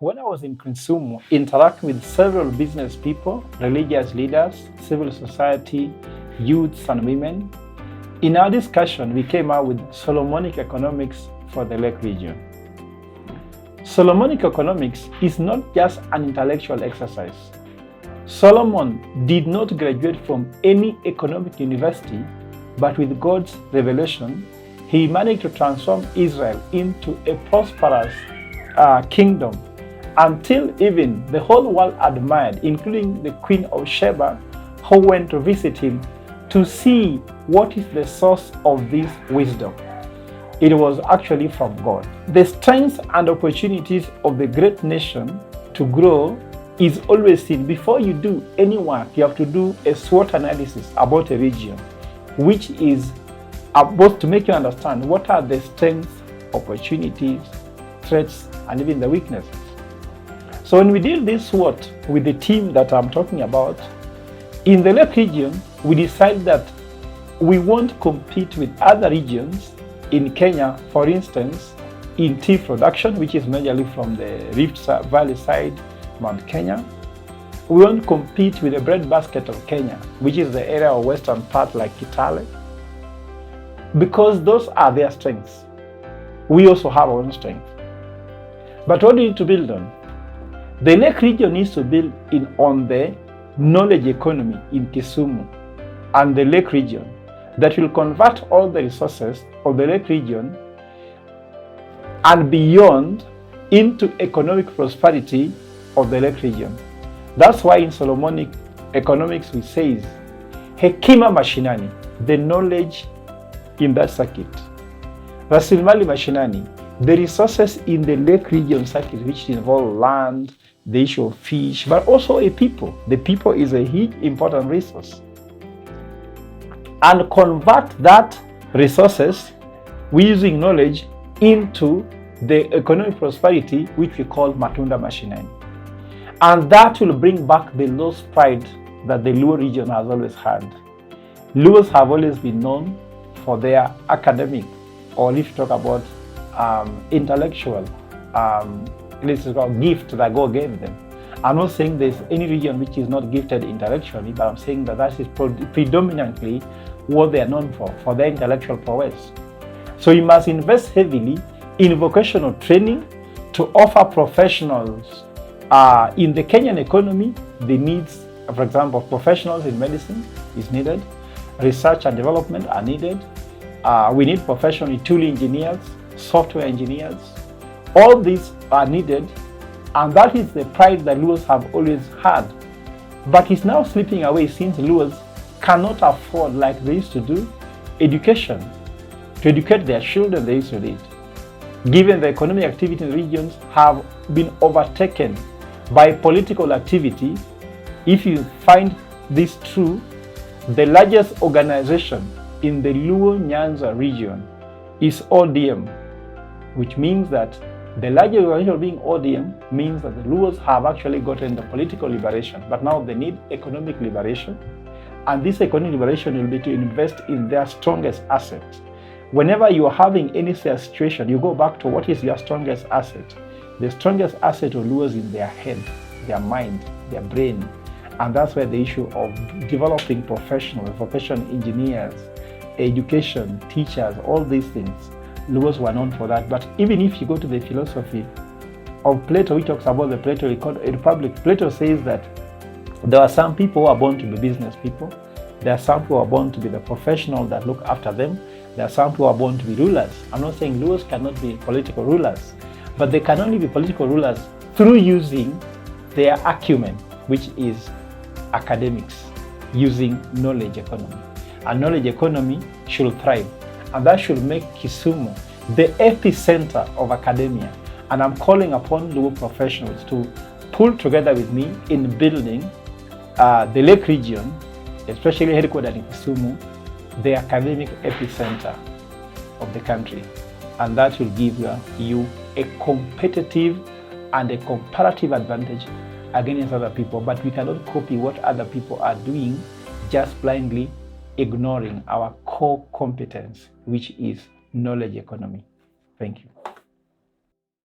When I was in Kisumu, interacting with several business people, religious leaders, civil society, youths and women, in our discussion, we came out with Solomonic economics for the Lake region. Solomonic economics is not just an intellectual exercise. Solomon did not graduate from any economic university, but with God's revelation, he managed to transform Israel into a prosperous kingdom until even the whole world admired, including the Queen of Sheba, who went to visit him to see what is the source of this wisdom. It was actually from God. The strengths and opportunities of the great nation to grow is always seen. Before you do any work, you have to do a SWOT analysis about a region, which is both to make you understand what are the strengths, opportunities, threats, and even the weaknesses. So when we did this SWOT with the team that I'm talking about, in the Lake region, we decided that we won't compete with other regions in Kenya, for instance, in tea production, which is majorly from the Rift Valley side, Mount Kenya. We won't compete with the breadbasket of Kenya, which is the area of western part like Kitale, because those are their strengths. We also have our own strength. But what do we need to build on? The Lake region needs to build on the knowledge economy in Kisumu and the Lake region that will convert all the resources of the Lake region and beyond into economic prosperity of the Lake region. That's why in Solomonic economics we say, hekima mashinani, the knowledge in that circuit. Rasilimali mashinani, the resources in the Lake region circuit, which involve land, the issue of fish, but also a people. The people is a huge important resource. And convert that resources, we using knowledge, into the economic prosperity, which we call matunda mashinani. And that will bring back the lost pride that the Luo region has always had. Luos have always been known for their academic, or if you talk about intellectual gift that God gave them. I'm not saying there's any region which is not gifted intellectually, but I'm saying that is predominantly what they are known for their intellectual prowess. So you must invest heavily in vocational training to offer professionals in the Kenyan economy. The needs, for example, professionals in medicine is needed, research and development are needed. We need professional tool engineers, software engineers. All these are needed, and that is the pride that Luos have always had. But it's now slipping away since Luos cannot afford, like they used to do, education, to educate their children they used to do it. Given the economic activity in the regions have been overtaken by political activity, if you find this true, the largest organization in the Luo Nyanza region is ODM, which means that the largest organization being ODM means that the Luos have actually gotten the political liberation, but now they need economic liberation. And this economic liberation will be to invest in their strongest asset. Whenever you are having any situation, you go back to what is your strongest asset. The strongest asset of Luos is their head, their mind, their brain. And that's where the issue of developing professionals, professional engineers, education, teachers, all these things, Luos were known for that. But even if you go to the philosophy of Plato, he talks about the Plato Republic. Plato says that there are some people who are born to be business people. There are some who are born to be the professionals that look after them. There are some who are born to be rulers. I'm not saying Luos cannot be political rulers, but they can only be political rulers through using their acumen, which is academics, using knowledge economy. And knowledge economy should thrive. And that should make Kisumu the epicenter of academia. And I'm calling upon Luo professionals to pull together with me in building the Lake region, especially headquartered in Kisumu, the academic epicenter of the country. And that will give you a competitive and a comparative advantage against other people. But we cannot copy what other people are doing, just blindly ignoring our core competence, which is knowledge economy. Thank you.